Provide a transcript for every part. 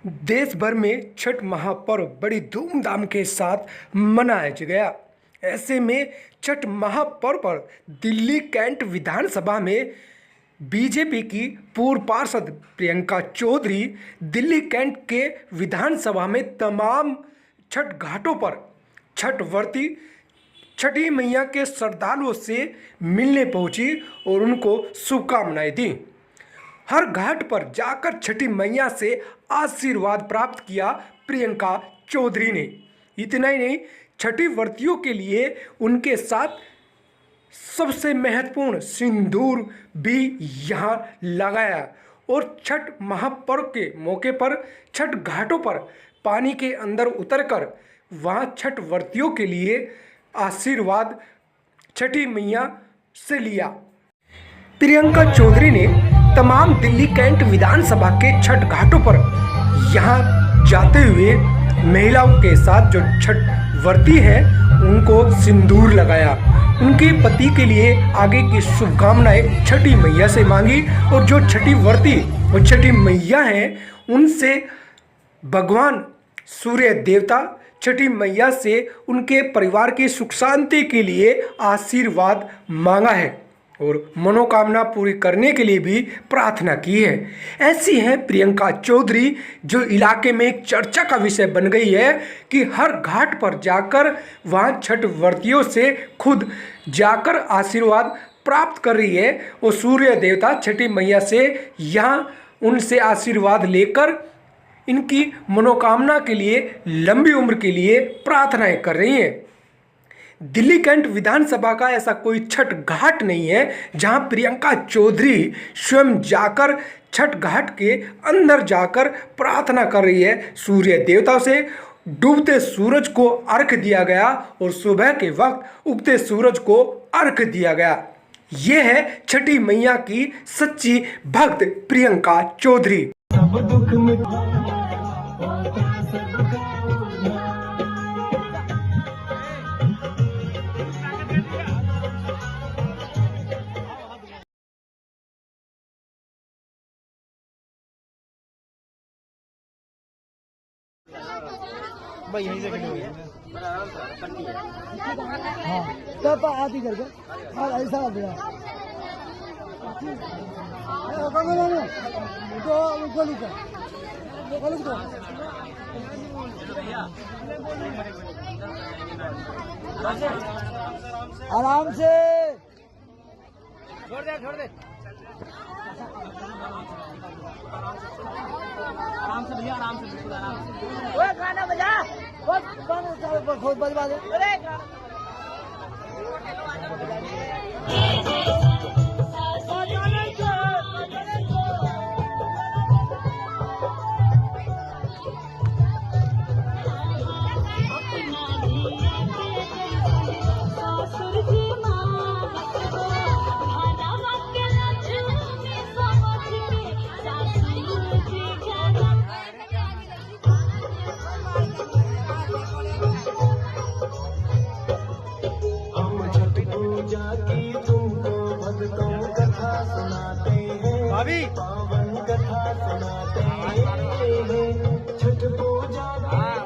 देश भर में छठ महापर्व बड़ी धूमधाम के साथ मनाया गया। ऐसे में छठ महापर्व पर दिल्ली कैंट विधानसभा में बीजेपी की पूर्व पार्षद प्रियंका चौधरी दिल्ली कैंट के विधानसभा में तमाम छठ घाटों पर छठ व्रती छठी मैया के श्रद्धालुओं से मिलने पहुंची और उनको शुभकामनाएं दी। हर घाट पर जाकर छठी मैया से आशीर्वाद प्राप्त किया प्रियंका चौधरी ने। इतना ही नहीं, छठी व्रतियों के लिए उनके साथ सबसे महत्वपूर्ण सिंदूर भी यहाँ लगाया और छठ महापर्व के मौके पर छठ घाटों पर पानी के अंदर उतरकर वहाँ छठ व्रतियों के लिए आशीर्वाद छठी मैया से लिया। प्रियंका चौधरी ने तमाम दिल्ली कैंट विधानसभा के छठ घाटों पर यहाँ जाते हुए महिलाओं के साथ जो छठ व्रती हैं उनको सिंदूर लगाया। उनके पति के लिए आगे की शुभकामनाएं छठी मैया से मांगी और जो छठी व्रती और छठी मैया हैं उनसे भगवान सूर्य देवता छठी मैया से उनके परिवार की सुख शांति के लिए आशीर्वाद मांगा है और मनोकामना पूरी करने के लिए भी प्रार्थना की है। ऐसी हैं प्रियंका चौधरी जो इलाके में एक चर्चा का विषय बन गई है कि हर घाट पर जाकर वहाँ छठ व्रतियों से खुद जाकर आशीर्वाद प्राप्त कर रही है और सूर्य देवता छठी मैया से यहाँ उनसे आशीर्वाद लेकर इनकी मनोकामना के लिए लंबी उम्र के लिए प्रार्थनाएं कर रही हैं। दिल्ली कैंट विधानसभा का ऐसा कोई छठ घाट नहीं है जहां प्रियंका चौधरी स्वयं जाकर छठ घाट के अंदर जाकर प्रार्थना कर रही है। सूर्य देवता से डूबते सूरज को अर्घ दिया गया और सुबह के वक्त उगते सूरज को अर्घ दिया गया। यह है छठी मैया की सच्ची भक्त प्रियंका चौधरी। भाई यहीं से खड़े हुए हैं। हाँ तब आती करके और ऐसा हो गया तो लिखो आराम से छोड़ दे आराम से भैया, आराम से, बिल्कुल आराम से। ओए गाना बजा, बहुत बजवा दे। भाभी पावन कथा सुनाते हैं, छठ पूजा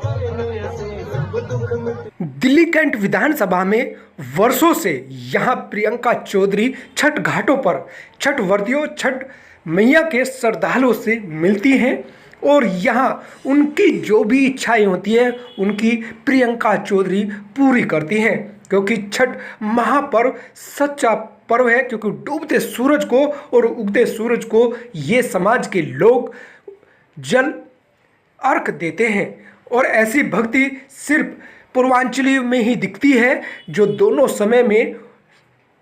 करने से सब दुख मिट। दिल्ली कैंट विधानसभा में वर्षों से यहाँ प्रियंका चौधरी छठ घाटों पर छठ व्रतियों छठ मैया के श्रद्धालुओं से मिलती हैं और यहाँ उनकी जो भी इच्छाएं होती है उनकी प्रियंका चौधरी पूरी करती हैं, क्योंकि छठ महापर्व सच्चा पर्व है। क्योंकि डूबते सूरज को और उगते सूरज को ये समाज के लोग जल अर्घ देते हैं और ऐसी भक्ति सिर्फ पूर्वांचली में ही दिखती है जो दोनों समय में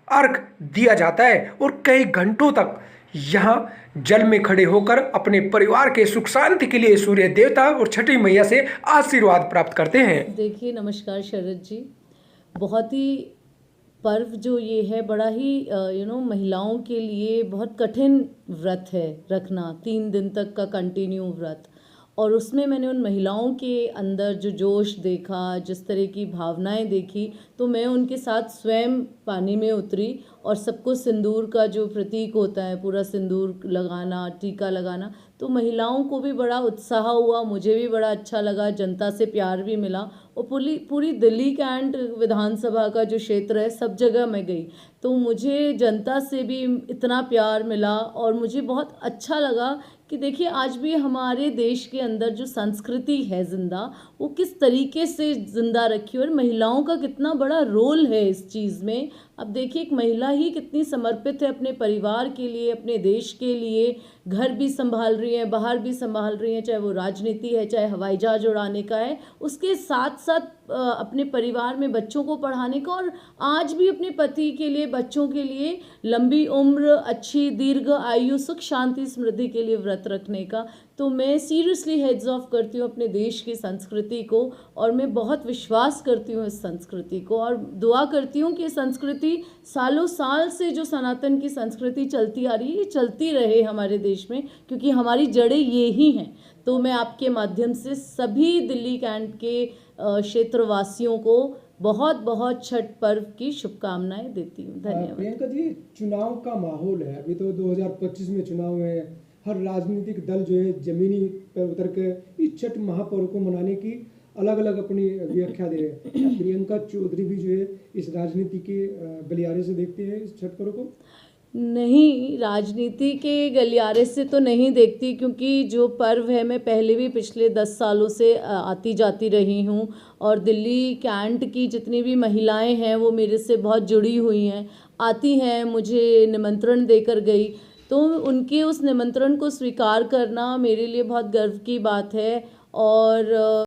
अर्घ दिया जाता है और कई घंटों तक यहाँ जल में खड़े होकर अपने परिवार के सुख शांति के लिए सूर्य देवता और छठी मैया से आशीर्वाद प्राप्त करते हैं। देखिए, नमस्कार शरद जी। बहुत ही पर्व जो ये है बड़ा ही महिलाओं के लिए बहुत कठिन व्रत है रखना, 3 दिन तक का कंटिन्यू व्रत। और उसमें मैंने उन महिलाओं के अंदर जो जोश देखा, जिस तरह की भावनाएं देखी, तो मैं उनके साथ स्वयं पानी में उतरी और सबको सिंदूर का जो प्रतीक होता है, पूरा सिंदूर लगाना, टीका लगाना, तो महिलाओं को भी बड़ा उत्साह हुआ, मुझे भी बड़ा अच्छा लगा, जनता से प्यार भी मिला। और पूरी दिल्ली कैंट विधानसभा का जो क्षेत्र है, सब जगह मैं गई तो मुझे जनता से भी इतना प्यार मिला और मुझे बहुत अच्छा लगा कि देखिए आज भी हमारे देश के अंदर जो संस्कृति है ज़िंदा, वो किस तरीके से ज़िंदा रखी और महिलाओं का कितना बड़ा रोल है इस चीज़ में। अब देखिए एक महिला ही कितनी समर्पित है अपने परिवार के लिए, अपने देश के लिए, घर भी संभाल रही हैं, बाहर भी संभाल रही हैं, चाहे वो राजनीति है, चाहे हवाई जहाज उड़ाने का है, उसके साथ साथ अपने परिवार में बच्चों को पढ़ाने का और आज भी अपने पति के लिए, बच्चों के लिए लंबी उम्र, अच्छी दीर्घ आयु, सुख शांति समृद्धि के लिए व्रत रखने का। तो मैं सीरियसली हेड्स ऑफ करती हूँ अपने देश की संस्कृति को और मैं बहुत विश्वास करती हूँ इस संस्कृति को और दुआ करती हूँ कि ये संस्कृति सालों साल से जो सनातन की संस्कृति चलती आ रही है, ये चलती रहे हमारे देश में, क्योंकि हमारी जड़ें ये ही हैं। तो मैं आपके माध्यम से सभी दिल्ली कैंट के क्षेत्रवासियों को बहुत बहुत छठ पर्व की शुभकामनाएं देती हूँ। धन्यवाद। प्रियंका जी, चुनाव का माहौल है, अभी तो 2025 में चुनाव है, हर राजनीतिक दल जो है जमीनी पर उतर के इस छठ महापर्व को मनाने की अलग अलग अपनी व्याख्या दे रहे हैं। प्रियंका चौधरी भी जो है इस राजनीति के गलियारे से देखते हैं इस छठ पर्व को? नहीं, राजनीति के गलियारे से तो नहीं देखती, क्योंकि जो पर्व है मैं पहले भी पिछले 10 सालों से आती जाती रही हूँ और दिल्ली कैंट की जितनी भी महिलाएं हैं वो मेरे से बहुत जुड़ी हुई हैं, आती हैं, मुझे निमंत्रण देकर गई, तो उनके उस निमंत्रण को स्वीकार करना मेरे लिए बहुत गर्व की बात है। और